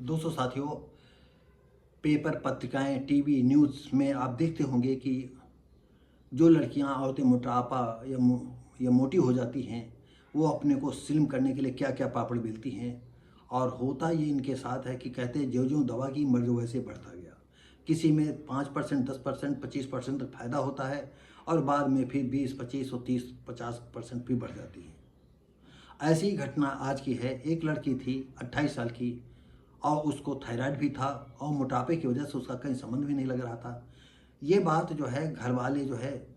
दोस्तों साथियों, पेपर, पत्रिकाएं, टीवी, न्यूज़ में आप देखते होंगे कि जो लड़कियां औरतें मोटापा या मोटी हो जाती हैं, वो अपने को स्लिम करने के लिए क्या क्या पापड़ बेलती हैं। और होता ये इनके साथ है कि कहते हैं जो जो दवा की मर्ज वैसे बढ़ता गया। किसी में 5%, 10%, 25% तक फायदा होता है और बाद में फिर 20, 25 और 30, 50% भी बढ़ जाती है। ऐसी ही घटना आज की है। एक लड़की थी 28 साल की और उसको थायराइड भी था और मोटापे की वजह से उसका कहीं संबंध भी नहीं लग रहा था। ये बात जो है घर वाले जो है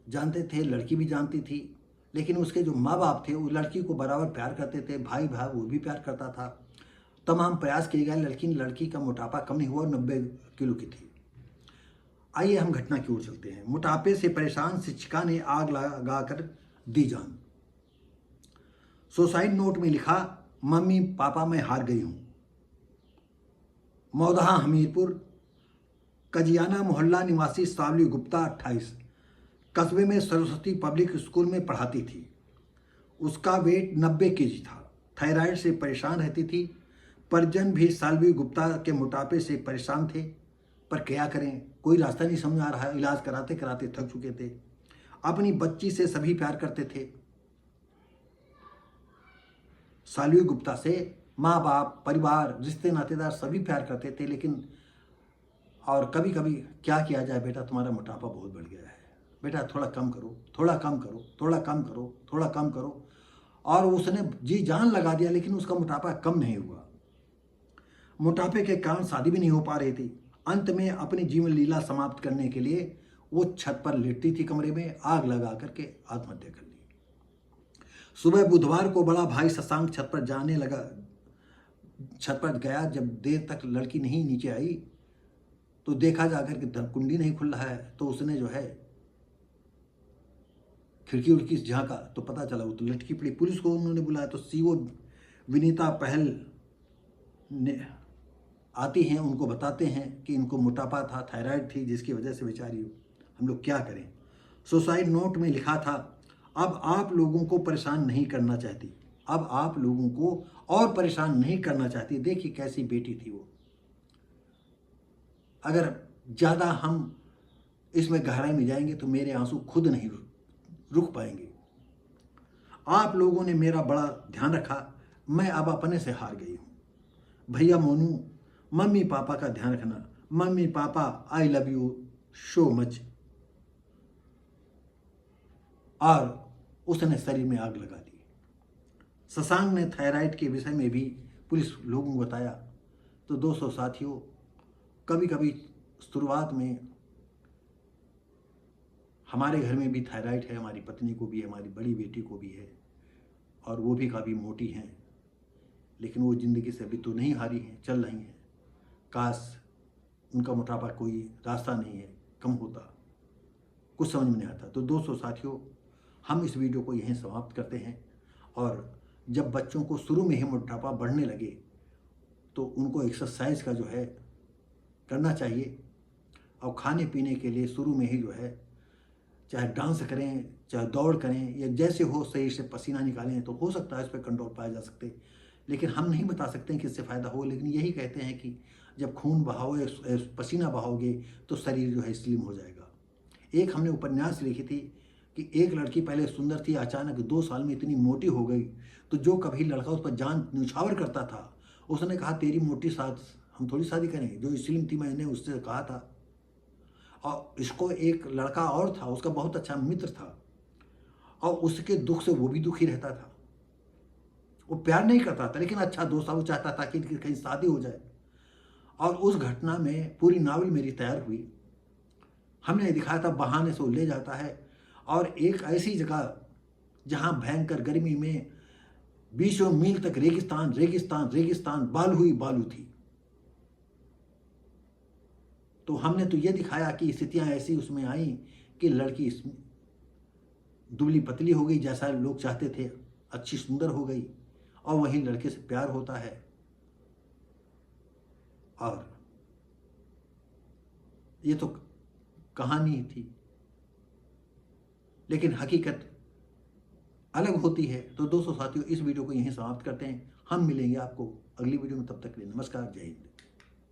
जानते थे, लड़की भी जानती थी, लेकिन उसके जो माँ बाप थे वो लड़की को बराबर प्यार करते थे। भाई भाई वो भी प्यार करता था। तमाम प्रयास किए गए, लेकिन लड़की का मोटापा कम नहीं हुआ और 90 किलो की थी। आइए हम घटना की ओर चलते हैं। मोटापे से परेशान शिक्षिका ने आग लगाकर दी जान। सुसाइड नोट में लिखा, मम्मी पापा मैं हार गई हूँ। मौदहा हमीरपुर कजियाना मोहल्ला निवासी सावली गुप्ता 28 कस्बे में सरस्वती पब्लिक स्कूल में पढ़ाती थी। उसका वेट 90 केजी था। थायराइड से परेशान रहती थी। परिजन भी सालवी गुप्ता के मोटापे से परेशान थे, पर क्या करें, कोई रास्ता नहीं समझ आ रहा। इलाज कराते कराते थक चुके थे। अपनी बच्ची से सभी प्यार करते थे, सालवी गुप्ता से माँ बाप, परिवार, रिश्ते नातेदार सभी प्यार करते थे। लेकिन और कभी कभी क्या किया जाए, बेटा तुम्हारा मोटापा बहुत बढ़ गया है, बेटा थोड़ा कम करो, थोड़ा कम करो, थोड़ा कम करो, थोड़ा कम करो। और उसने जी जान लगा दिया, लेकिन उसका मोटापा कम नहीं हुआ। मोटापे के कारण शादी भी नहीं हो पा रही थी। अंत में अपनी जीवन लीला समाप्त करने के लिए वो छत पर लेटती थी, कमरे में आग लगा करके आत्महत्या कर ली। सुबह बुधवार को बड़ा भाई शशांक छत पर गया। जब देर तक लड़की नहीं नीचे आई तो देखा जाकर कि कुंडी नहीं खुल रहा है। तो उसने जो है खिड़की उड़की झांका तो पता चला वो तो लटकी पड़ी। पुलिस को उन्होंने बुलाया तो सीओ विनीता पहल ने आती हैं, उनको बताते हैं कि इनको मोटापा था, थायराइड थी, जिसकी वजह से बेचारी हम लोग क्या करें। सुसाइड नोट में लिखा था, अब आप लोगों को परेशान नहीं करना चाहती, अब आप लोगों को और परेशान नहीं करना चाहती। देखिए कैसी बेटी थी वो। अगर ज़्यादा हम इसमें गहराई में जाएंगे तो मेरे आंसू खुद नहीं रुक पाएंगे। आप लोगों ने मेरा बड़ा ध्यान रखा, मैं अब अपने से हार गई हूँ। भैया मोनू, मम्मी पापा का ध्यान रखना। Mummy papa I love you so much. और उसने शरीर में आग लगा दी। शशांक ने थायराइड के विषय में भी पुलिस लोगों को बताया। तो दोस्तों साथियों, कभी कभी शुरुआत में हमारे घर में भी थायराइड है, हमारी पत्नी को भी है, हमारी बड़ी बेटी को भी है, और वो भी काफ़ी मोटी हैं, लेकिन वो ज़िंदगी से अभी तो नहीं हारी हैं, चल रही हैं। काश उनका मोटापा कोई रास्ता नहीं है, कम होता, कुछ समझ में नहीं आता। तो दोस्तों साथियों, हम इस वीडियो को यहीं समाप्त करते हैं। और जब बच्चों को शुरू में ही मोटापा बढ़ने लगे तो उनको एक्सरसाइज का जो है करना चाहिए। और खाने पीने के लिए शुरू में ही जो है, चाहे डांस करें, चाहे दौड़ करें, या जैसे हो शरीर से पसीना निकालें, तो हो सकता है इस पर कंट्रोल पाया जा सकते। लेकिन हम नहीं बता सकते हैं कि इससे फ़ायदा हो। लेकिन यही कहते हैं कि जब खून बहाओगे, पसीना बहाओगे, तो शरीर जो है स्लिम हो जाएगा। एक हमने उपन्यास लिखी थी कि एक लड़की पहले सुंदर थी, अचानक 2 साल में इतनी मोटी हो गई, तो जो कभी लड़का उस पर जान न्यौछावर करता था, उसने कहा तेरी मोटी साथ हम थोड़ी शादी करें। जो स्लिम थी, मैंने उससे कहा था। और इसको एक लड़का और था, उसका बहुत अच्छा मित्र था, और उसके दुख से वो भी दुखी रहता था। वो प्यार नहीं करता था, लेकिन अच्छा दोस्त था। वो चाहता था कि कहीं शादी हो जाए। और उस घटना में पूरी नावल मेरी तैयार हुई। हमने दिखाया था बहाने से वो ले जाता है और एक ऐसी जगह जहां भयंकर गर्मी में 20 मील तक रेगिस्तान रेगिस्तान रेगिस्तान, बालू ही बालू थी। तो हमने तो ये दिखाया कि स्थितियां ऐसी उसमें आई कि लड़की दुबली पतली हो गई, जैसा लोग चाहते थे, अच्छी सुंदर हो गई, और वहीं लड़के से प्यार होता है। और ये तो कहानी थी, लेकिन हकीकत अलग होती है। तो दोस्तों साथियों, इस वीडियो को यहीं समाप्त करते हैं। हम मिलेंगे आपको अगली वीडियो में, तब तक के लिए नमस्कार, जय हिंद।